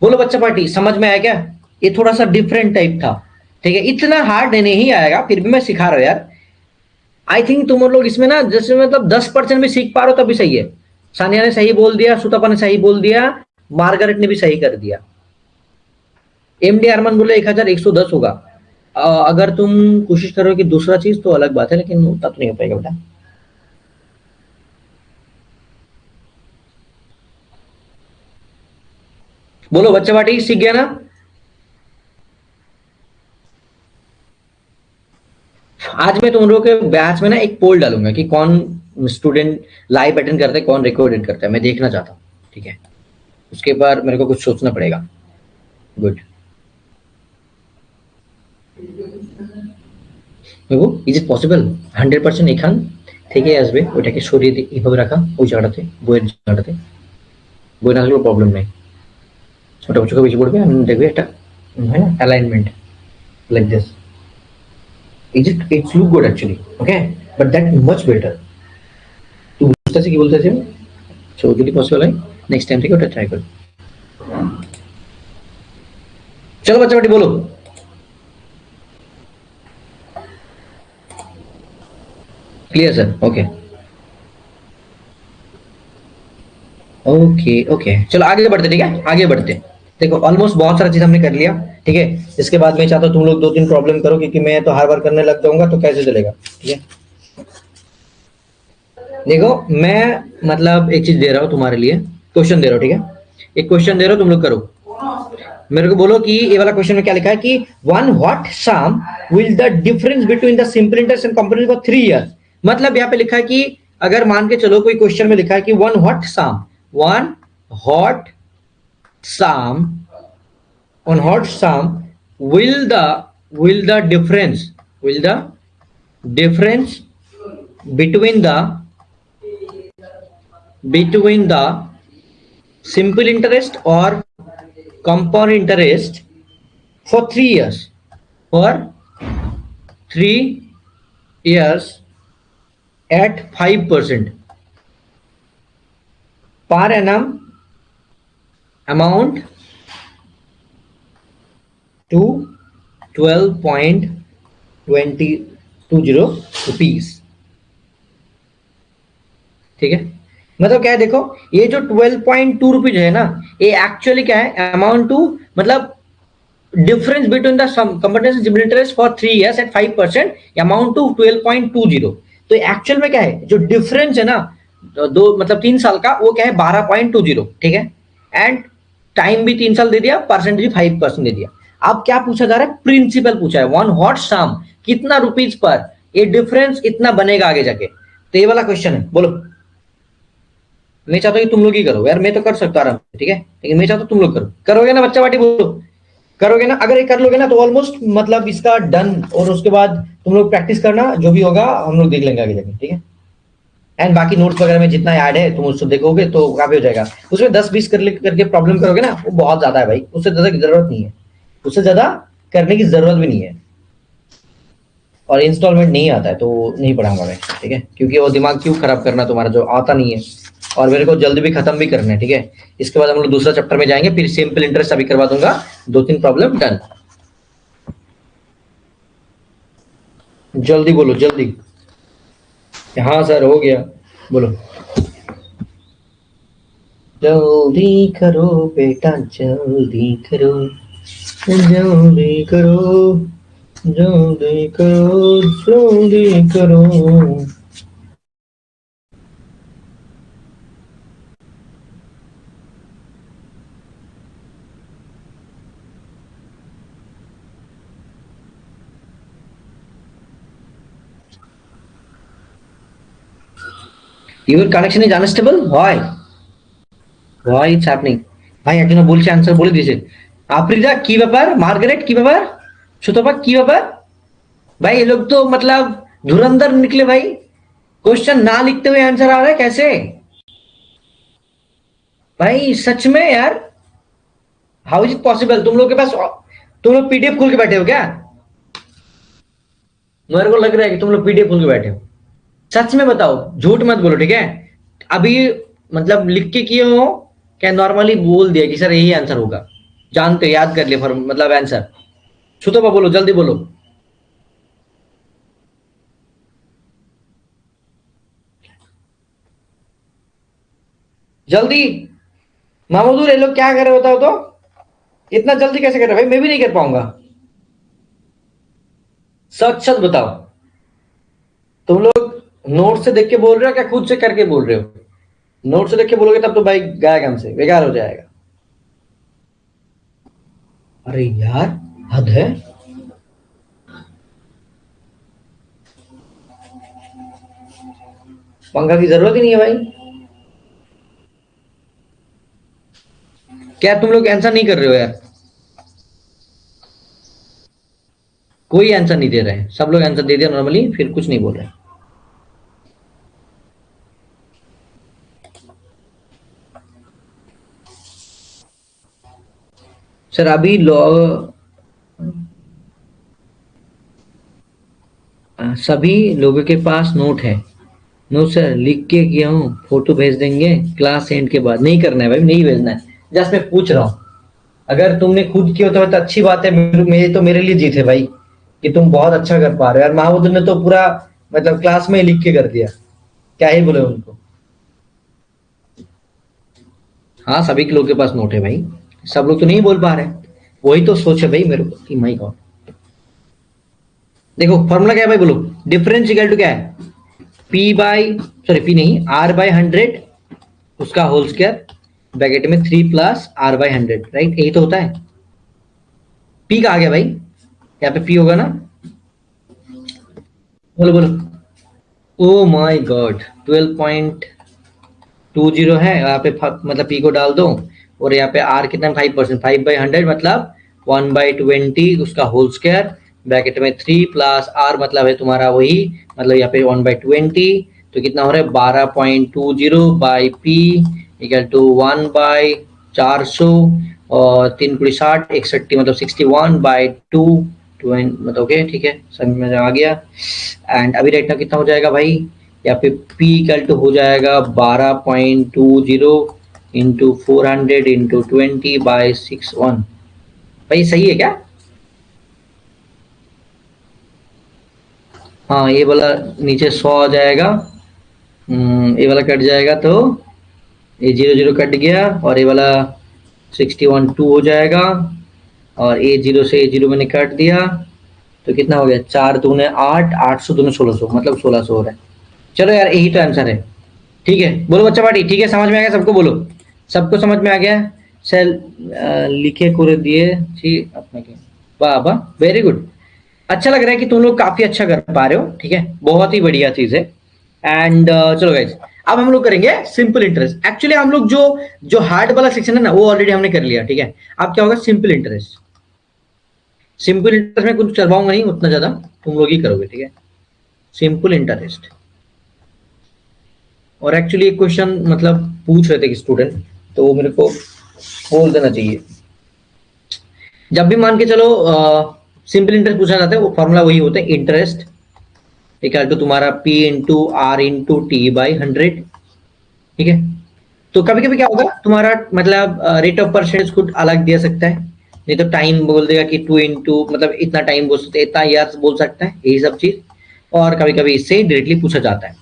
बोलो बच्चा पार्टी, समझ में आया क्या? ये थोड़ा सा डिफरेंट टाइप था, ठीक है, इतना हार्ड नहीं आएगा, फिर भी मैं सिखा रहा हूं यार। आई थिंक तुम लोग इसमें ना जैसे मतलब 10% भी सीख पा रहे हो तभी सही है। सानिया ने सही बोल दिया, सुतपा ने सही बोल दिया, मार्गरेट ने भी सही कर दिया। MD अरमान बोले 1110 होगा। अगर तुम कोशिश करो कि दूसरा चीज तो अलग बात है, लेकिन उतना तो नहीं हो पाएगा बेटा। बोलो बच्चा पार्टी, सीख गया ना? आज मैं तुम लोगों के बैच में ना एक पोल डालूंगा कि कौन स्टूडेंट लाइव अटेंड करता है, कौन रिकॉर्डेड करता है, मैं देखना चाहता हूँ, ठीक है। उसके बाद मेरे को कुछ सोचना पड़ेगा। गुड। দেখো ইজ ইট পসিবল 100% এখান থেকে আসবে, ওইটাকে সরিয়ে দিয়ে এইভাবে রাখা ওই জায়গাটাতে, বইয়ের জায়গাটাতে। বই না থাকলেও প্রবলেম নেই, ওটা চোখে বেশি পড়বে, আমি দেখবে একটা হয় না alignment like this. Is it it's look good actually, okay, but that much better. তুই বুঝতেছি কি বলতেছি? সো যদি পসিবল হয় নেক্সট টাইম থেকে ওটা ট্রাই করো। চলো বাচ্চা বাটি বলো। Clear sir? Okay okay okay, चलो आगे बढ़ते, ठीक है आगे बढ़ते। देखो ऑलमोस्ट बहुत सारा चीज हमने कर लिया, ठीक है। इसके बाद मैं चाहता हूँ तुम लोग दो तीन प्रॉब्लम करो, क्योंकि मैं तो हर बार करने लग जाऊंगा तो कैसे चलेगा, ठीक है। देखो मैं मतलब एक चीज दे रहा हूँ तुम्हारे लिए, क्वेश्चन दे रहा हूँ, ठीक है। एक क्वेश्चन दे रहा हूँ, तुम लोग करो। मेरे को बोलो कि ये वाला क्वेश्चन में क्या लिखा है कि one what sum will the difference between the simple interest and compound for 3 years. मतलब यहाँ पे लिखा है कि अगर मान के चलो कोई क्वेश्चन में लिखा है कि one hot sum on hot sum will the difference between the simple interest or compound interest for 3 years, for 3 years at 5% per annum amount to 12.20 rupees, ठीक है। मतलब क्या है, देखो ये जो 12.2 रुपीज है ना, ये एक्चुअली क्या है, अमाउंट टू मतलब difference between the competition interest for 3 years at 5% amount to 12.20। तो एक्चुअल में क्या है, जो डिफरेंस है ना दो मतलब 3 साल का, वो क्या है 12.20, ठीक है। एंड टाइम भी 3 साल दे दिया, परसेंटेज भी 5% दे दिया। अब क्या पूछा जा रहा है, प्रिंसिपल पूछा है, वन हॉट सम कितना रुपीज पर ये डिफरेंस इतना बनेगा आगे जाके। तो ये वाला क्वेश्चन है, बोलो। मैं चाहता हूँ कि तुम लोग ही करो यार, मैं तो कर सकता आराम से, ठीक है, लेकिन मैं चाहता हूँ तुम लोग करो। करोगे ना बच्चा बाटी, बोलो करोगे ना? अगर ये कर लोगे ना तो ऑलमोस्ट मतलब इसका डन। और उसके बाद तुम लोग प्रैक्टिस करना, जो भी होगा हम लोग देख लेंगे आगे जाके, ठीक है। एंड बाकी नोट्स वगैरह में जितना ऐड है तुम उसको देखोगे तो काफी हो जाएगा। उसमें 10-20 करके प्रॉब्लम करोगे ना, वो बहुत ज्यादा है भाई, उससे ज्यादा की जरूरत नहीं है, उससे ज्यादा करने की जरूरत भी नहीं है। और इंस्टॉलमेंट नहीं आता है तो नहीं पढ़ाऊंगा मैं, ठीक है, क्योंकि वो दिमाग क्यों खराब करना तुम्हारा जो आता नहीं है। और मेरे को जल्दी भी खत्म भी करना है, ठीक है। इसके बाद हम लोग दूसरा चैप्टर में जाएंगे, फिर सिंपल इंटरेस्ट अभी करवा दूंगा, 2-3 प्रॉब्लम डन। जल्दी बोलो जल्दी। हाँ सर हो गया, बोलो। जल्दी करो बेटा जल्दी करो, जल्दी करो, जल्दी करो, जल्दी करो। Your connection is unstable? Why? Why it's happening? ভাই একজন বলছে আনসার বলে দিয়েছে। আফ্রিদা কি ব্যাপার? মার্গারেট কি ব্যাপার? সুতপা কি ব্যাপার? भाई ये लोग तो मतलब धुरंधर निकले भाई। क्वेश्चन ना लिखते हुए आंसर आ रहा है कैसे? भाई सच में यार, हाउ इज इट पॉसिबल? तुम लोग के पास तुम लोग पीडीएफ खोल के बैठे हो क्या? मेरे को लग रहा है कि तुम लोग पीडीएफ खोल के बैठे हो। सच में बताओ, झूठ मत बोलो, ठीक है। अभी मतलब लिख के किए हो क्या, नॉर्मली बोल दिया कि सर यही आंसर होगा, जानते हो, याद कर लिया फॉर मतलब आंसर। सुतोबा बोलो जल्दी बोलो। जल्दी। मामूदूर ये लोग क्या कर रहे होता हो तो? इतना जल्दी कैसे कर रहे हो भाई, मैं भी नहीं कर पाऊंगा। सच सच बताओ, तुम लोग नोट से देख के बोल रहे हो क्या खुद से करके बोल रहे हो? नोट से देख के बोलोगे तब तो भाई गायब हमसे बेकार हो जाएगा। अरे यार हद है। पंखा की जरूरत ही नहीं है भाई। क्या तुम लोग आंसर नहीं कर रहे हो यार? कोई आंसर नहीं दे रहे हैं, सब लोग आंसर दे दिया नॉर्मली, फिर कुछ नहीं बोल रहे। सर अभी सभी लोगों के पास नोट है। नो सर लिख के किया हूँ, फोटो भेज देंगे क्लास एंड के बाद। नहीं करना है भाई, नहीं भेजना है, जस्ट मैं पूछ रहा हूँ। अगर तुमने खुद किया होता तो अच्छी बात है, मेरे तो मेरे लिए जीत है भाई, कि तुम बहुत अच्छा कर पा रहे हो यार। महाबुद्ध ने तो पूरा मतलब क्लास में लिख के कर दिया, क्या ही बोले उनको। हाँ, सभी के लोग के पास नोट है भाई, सब लोग तो नहीं बोल पा रहे, वही तो सोच है भाई मेरे को कि माई गॉड। देखो फॉर्मूला क्या है भाई, बोलो। डिफरेंस इक्वल टू क्या है, पी बाई, सॉरी पी नहीं, आर बाई 100 उसका होल स्क्वायर ब्रैकेट में 3 प्लस आर बाई 100, राइट, यही तो होता है। पी का आ गया भाई, यहाँ पे पी होगा ना, बोलो बोलो। ओ माय गॉड, 12.20 है यहाँ पे, मतलब पी को डाल दो, और यहाँ पे आर कितना 5%, 5/100 मतलब 1/20 उसका होल स्क्वायर ब्रैकेट में 3 प्लस आर मतलब है तुम्हारा वही, मतलब यहाँ पे 1/20, तो कितना हो रहा है 12.20 बाई पी इक्वल टू 1/400, और 3×60 61 मतलब 61/2 मतलब ओके ठीक है, समझ में आ गया। एंड अभी रेट कितना हो जाएगा भाई, यहाँ पे P इक्वल टू हो जाएगा 12.20 इंटू 400 इंटू 20/61। भाई सही है क्या? हाँ ये वाला नीचे 100 आ जाएगा, ये वाला कट जाएगा तो ये 0 0 कट गया, और ये वाला 61 2 हो जाएगा, और ये 0 से ये 0 मैंने काट दिया, तो कितना हो गया 4 दूने 8, 800 दूने 1600 मतलब 1600 हो रहा है। चलो यार यही तो आंसर है, ठीक है। बोलो बच्चा पार्टी, ठीक है, समझ में आ गया सबको, बोलो सबको समझ में आ गया। सेल लिखे करे दिए जी अपने के, वाह वाह वेरी गुड। अच्छा लग रहा है कि तुम लोग काफी अच्छा कर पा रहे हो, ठीक है, बहुत ही बढ़िया चीज है। एंड चलो गाइस, अब हम लोग करेंगे सिंपल इंटरेस्ट। एक्चुअली हम लोग जो जो हार्ड वाला सेक्शन है ना वो ऑलरेडी हमने कर लिया, ठीक है। अब क्या होगा सिंपल इंटरेस्ट, सिंपल इंटरेस्ट में कुछ करवाऊंगा नहीं उतना ज्यादा, तुम लोग ही करोगे, ठीक है। सिंपल इंटरेस्ट, और एक्चुअली एक क्वेश्चन मतलब पूछ रहे थे कि स्टूडेंट, तो वो मेरे को बोल देना चाहिए। जब भी मान के चलो सिंपल इंटरेस्ट पूछा जाता है, वो फॉर्मूला वही होता है, इंटरेस्ट इक्वल टू तुम्हारा P into R into T by 100, ठीक है। तो कभी कभी क्या होगा तुम्हारा मतलब रेट ऑफ परसेंटेज कुछ अलग दे सकता है, नहीं तो टाइम बोल देगा कि 2 इंटू मतलब इतना टाइम बोल सकते, इतना ईयर्स बोल सकता है, यही सब चीज। और कभी कभी इससे डायरेक्टली पूछा जाता है।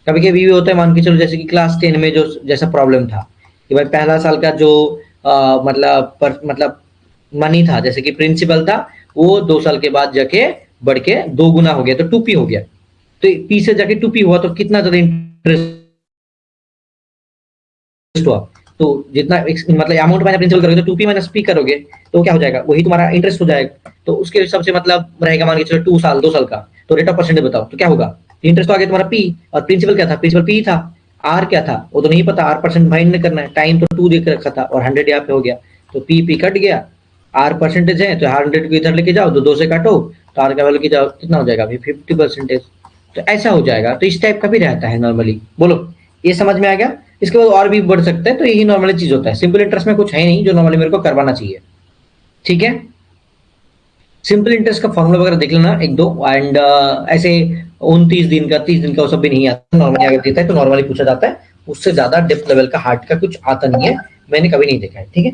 कभी कभी भी होता है, मान के चलो जैसे कि क्लास 10 में जो जैसा प्रॉब्लम था कि भाई पहला साल का जो मतलब मनी था, जैसे कि प्रिंसिपल था, वो 2 साल के बाद जाके बढ़ के 2 गुना हो गया, तो 2p हो गया, तो p से जाके 2p हुआ, तो कितना ज्यादा इंटरेस्ट हुआ। तो जितना मतलब अमाउंट माइनस प्रिंसिपल करोगे तो 2p माइनस p करोगे, तो क्या हो जाएगा वही तुम्हारा इंटरेस्ट हो जाएगा। तो उसके हिसाब से मतलब रहेगा, मान के चलो 2 साल 2 साल का, तो रेट ऑफ परसेंटेज बताओ तो क्या होगा। इंटरेस्ट तो आ गया तुम्हारा p, और प्रिंसिपल क्या था, प्रिंसिपल p था। r क्या था वो तो नहीं पता, r परसेंट फाइंड करना है, टाइम तो 2 देख रखा था, और 100 यहाँ पे हो गया, तो p कट गया। r परसेंटेज है तो 100 को इधर लेके जाओ, 2 से काटो, तो r का वैल्यू की जाओ कितना हो जाएगा 50%। तो ऐसा हो जाएगा, तो इस टाइप का भी रहता है नॉर्मली। बोलो ये समझ में आ गया। इसके बाद और भी बढ़ सकता है, तो यही नॉर्मली चीज होता है। सिंपल इंटरेस्ट में कुछ है नहीं जो नॉर्मली मेरे को करवाना चाहिए, ठीक है। सिंपल इंटरेस्ट का फॉर्मूला वगैरह देख लेना एक दो, एंड ऐसे 29 दिन का 30 दिन का वो सब भी नहीं आता, नॉर्मली अगर देता है तो नॉर्मली पूछा जाता है, उससे ज्यादा डेप्थ लेवल का हार्ड का कुछ आता नहीं है, मैंने कभी नहीं देखा है, ठीक है।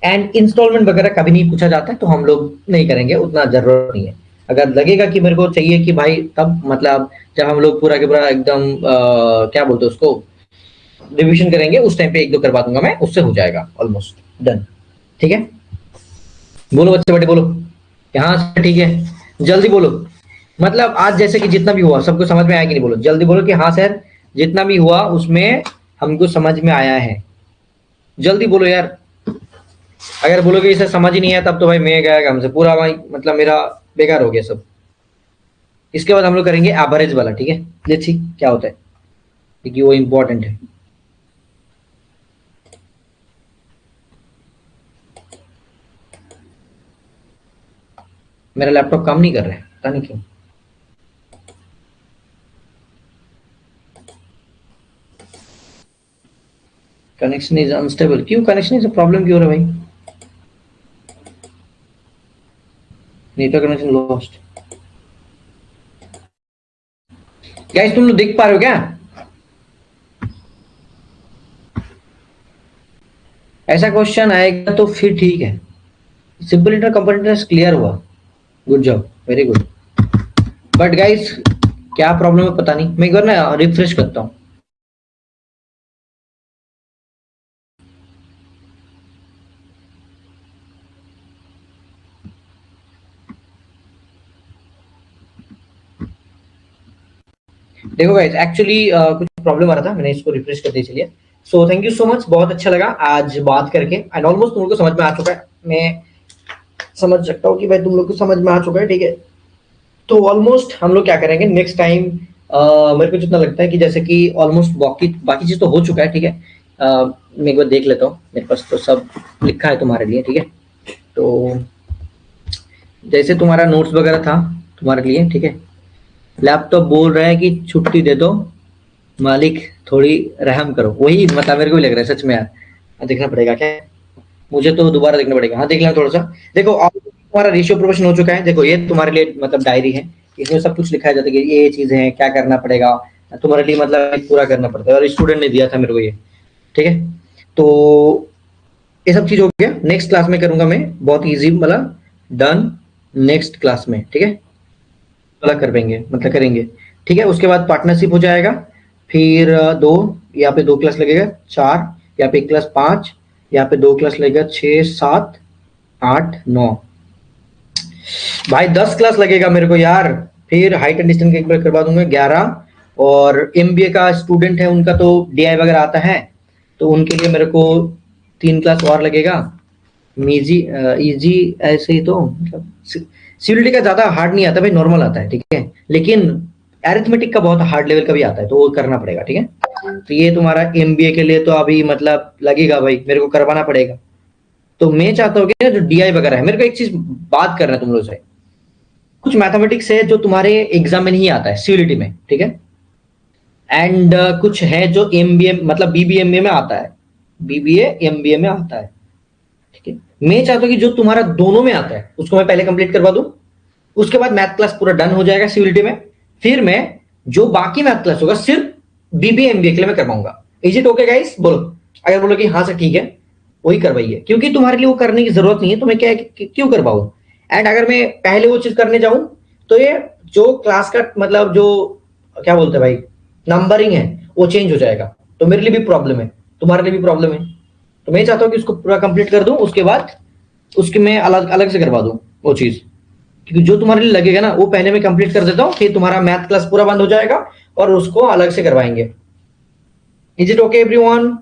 एंड इंस्टॉलमेंट वगैरह कभी नहीं पूछा जाता है, तो हम लोग नहीं करेंगे, उतना जरूरत नहीं है। अगर लगेगा कि मेरे को चाहिए कि भाई, तब मतलब जब हम लोग पूरा के पूरा एकदम क्या बोलते हैं उसको, रिविजन करेंगे, उस टाइम पे एक दो करवा दूंगा मैं, उससे हो जाएगा ऑलमोस्ट डन, ठीक है। बोलो बच्चे बड़े बोलो, यहाँ से ठीक है, जल्दी बोलो। मतलब आज जैसे कि जितना भी हुआ सबको समझ में आया कि नहीं, बोलो जल्दी बोलो कि हाँ सर, जितना भी हुआ उसमें हमको समझ में आया है, जल्दी बोलो यार। अगर बोलोगे इसे समझ ही नहीं आया, तब तो भाई मैं गया हमसे पूरा भाई, मतलब मेरा बेकार हो गया सब। इसके बाद हम लोग करेंगे एवरेज वाला, ठीक है, लेट्स सी क्या होता है, क्योंकि वो इंपॉर्टेंट है। मेरा लैपटॉप काम नहीं कर रहा है, पता नहीं क्यों। कनेक्शन इज अनस्टेबल, क्यों कनेक्शन इज प्रॉब्लम क्यों हो रहा है भाई, नेटवर्क कनेक्शन लॉस्ट। गाइस तुम लोग देख पा रहे हो क्या, ऐसा क्वेश्चन आएगा तो फिर ठीक है। सिंपल इंटर कंपोनेंट क्लियर हुआ, good job very good. But guys क्या प्रॉब्लम है पता नहीं, मैं एक बार ना रिफ्रेश करता हूँ। देखो गाइस एक्चुअली कुछ प्रॉब्लम आ रहा था, मैंने इसको रिफ्रेश कर दिया। चलिए, so thank you so much, बहुत अच्छा लगा आज बात करके एंड ऑलमोस्ट तुम लोग को समझ में आ चुका है। मैं समझ सकता हूँ कि भाई तुम लोग को समझ में आ चुका है, ठीक है। तो ऑलमोस्ट हम लोग क्या करेंगे नेक्स्ट टाइम, मेरे को जितना लगता है कि जैसे कि ऑलमोस्ट बाकी बाकी चीज तो हो चुका है, ठीक है। मैं एक बार देख लेता हूँ, मेरे पास तो सब लिखा है तुम्हारे लिए, ठीक है। तो जैसे तुम्हारा नोट्स वगैरह था तुम्हारे लिए, ठीक है। लैपटॉप बोल रहा है कि छुट्टी दे दो मालिक, थोड़ी रहम करो। वही मतलब मेरे को भी लग रहा है सच में यार, देखना पड़ेगा क्या, मुझे तो दोबारा देखना पड़ेगा। हाँ देख लेना थोड़ा सा। देखो अब तुम्हारा रेशियो प्रोफेशन हो चुका है। देखो ये तुम्हारे लिए मतलब डायरी है, इसमें सब कुछ लिखा जाता है कि ये चीजें हैं, क्या करना पड़ेगा तुम्हारे लिए, मतलब पूरा करना पड़ता है। और स्टूडेंट ने दिया था मेरे को ये, ठीक है। तो ये सब चीज हो गया, नेक्स्ट क्लास में करूंगा मैं, बहुत इजी मतलब डन। नेक्स्ट क्लास में ठीक है, वाला कर देंगे मतलब करेंगे, ठीक है। उसके बाद पार्टनरशिप हो जाएगा, फिर दो, यहाँ पे 2 क्लास लगेगा, 4 यहाँ पे 1 क्लास, 5 यहाँ पे 2 क्लास लगेगा, 6 7 8 9, भाई 10 क्लास लगेगा मेरे को यार। फिर हाइट एंड डिस्टेंस एक बार करवा दूंगा 11, और एमबीए का स्टूडेंट है उनका तो डीआई वगैरह आता है, तो उनके लिए मेरे को 3 क्लास और लगेगा। मीजी इजी ऐसे ही तो मतलब सीयूलीटी का ज्यादा हार्ड नहीं आता भाई, नॉर्मल आता है, ठीक है। लेकिन एरिथमेटिक का बहुत हार्ड लेवल का भी आता है, तो वो करना पड़ेगा, ठीक है। तो ये तुम्हारा एमबीए के लिए तो अभी मतलब लगेगा भाई, मेरे को करवाना पड़ेगा। तो मैं चाहता हूँ कि जो डीआई वगैरह है, मेरे को एक चीज बात करना है तुम लोग से। कुछ मैथमेटिक्स है जो तुम्हारे एग्जाम में नहीं आता है सीयूलीटी में, ठीक है। एंड कुछ है जो एमबीए मतलब बीबीएमबीए में आता है, बीबीए एमबीए में आता है, ठीक है। मैं चाहता हूँ कि जो तुम्हारा दोनों में आता है उसको मैं पहले कंप्लीट करवा दूं, उसके बाद मैथ क्लास पूरा डन हो जाएगा सीयूलीटी में। फिर मैं जो बाकी मैथ क्लास होगा सिर्फ बीबीए एमबीए के लिए मैं करवाऊंगा। Is it okay guys? बोलो, अगर बोलो कि हाँ सर ठीक है, वही करवाइए, क्योंकि तुम्हारे लिए वो करने की जरूरत नहीं है, तो मैं क्या क्यों करवाऊं। एंड अगर मैं पहले वो चीज करने जाऊं तो ये जो क्लास का मतलब जो क्या बोलते हैं भाई नंबरिंग है वो चेंज हो जाएगा, तो मेरे लिए भी प्रॉब्लम है, तुम्हारे लिए भी प्रॉब्लम है। तो मैं चाहता हूँ कि उसको पूरा कंप्लीट कर दूं, उसके बाद उसकी मैं अलग अलग से करवा दूं वो चीज, क्योंकि जो तुम्हारे लिए लगेगा ना वो पहले मैं कंप्लीट कर देता हूँ, फिर तुम्हारा मैथ क्लास पूरा बंद हो जाएगा और उसको अलग से करवाएंगे। Is it okay everyone?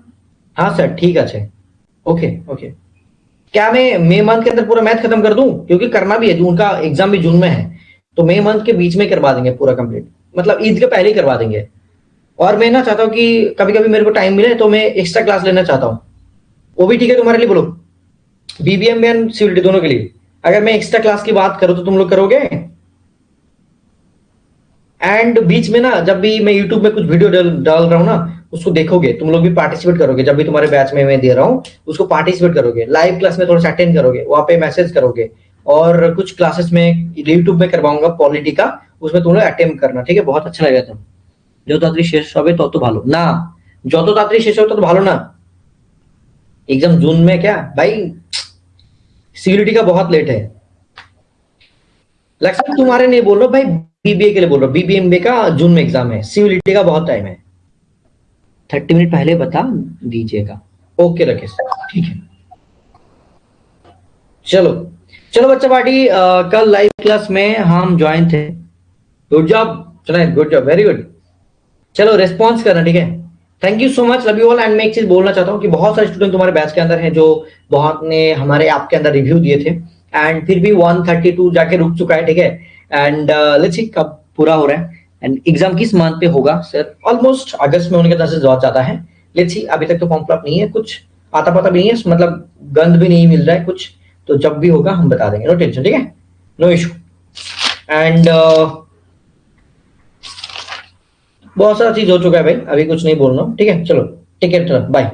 हाँ सर ठीक है, ओके ओके। क्या मैं मई मंथ के अंदर पूरा मैथ खत्म कर दूं, क्योंकि करना भी है, जून का एग्जाम भी जून में है, तो मई मंथ के बीच में करवा देंगे पूरा कंप्लीट, मतलब ईद के पहले ही करवा देंगे। और मैं ना चाहता हूँ कि कभी कभी मेरे को टाइम मिले तो मैं एक्स्ट्रा क्लास लेना चाहता हूँ, वो भी ठीक है तुम्हारे लिए? बोलो, बीबीएम एंड सीयूलीटी दोनों के लिए अगर मैं एक्स्ट्रा क्लास की बात करूं तो तुम लोग करोगे? एंड बीच में ना जब भी मैं यूट्यूब में कुछ वीडियो डाल रहा हूँ ना, उसको देखोगे, तुम लोग भी पार्टिसिपेट करोगे, जब भी तुम्हारे बैच में मैं दे रहा हूँ उसको पार्टिसिपेट करोगे, लाइव क्लास में थोड़ा सा अटेंड करोगे, वहां पे मैसेज करोगे। और कुछ क्लासेस में यूट्यूब में करवाऊंगा पॉलिटी का, उसमें तुम लोग अटेम्प्ट करना, ठीक है। बहुत अच्छा लगेगा। तुम जो तातरी शेष হবে তত ভালো না, যত তাড়াতাড়ি শেষ হবে তত ভালো না। एग्जाम जून में क्या भाई, सीयूलीटी का बहुत लेट है। लक्ष्य तुम्हारे नहीं बोल रहा भाई, बीबीए के लिए बोल रहा हूँ, बीबीएमबी का जून में एग्जाम है, सीयूलीटी का बहुत टाइम है। 30 मिनट पहले बता दीजिएगा। ओके राकेश, ठीक है। चलो चलो बच्चा पार्टी, कल लाइव क्लास में हम ज्वाइन थे। गुड जॉब, चलो गुड जॉब, वेरी गुड। चलो रेस्पॉन्स करना, ठीक है। Thank you so much, love you all. And मैं एक चीज बोलना चाहता हूँ कि बहुत सारे स्टूडेंट तुम्हारे बैच के अंदर हैं जो बहुत ने हमारे ऐप के अंदर रिव्यू दिए थे, एंड फिर भी 132 जाके रुक चुका है, ठीक है। एंड लेट्स सी कब पूरा हो रहा है, एंड एग्जाम किस मंथ पे होगा सर? ऑलमोस्ट अगस्त में होने के चांसेस बहुत ज्यादा है। लेट्स सी, अभी तक तो फॉर्म फिलअप नहीं है, कुछ आता पता भी नहीं है, मतलब गंद भी नहीं मिल रहा है कुछ, तो जब भी होगा हम बता देंगे, नो टेंशन, ठीक है, नो इशू। एंड बहुत सारा चीज हो चुका है भाई, अभी कुछ नहीं बोलना, ठीक है। चलो टेक केयर, बाय।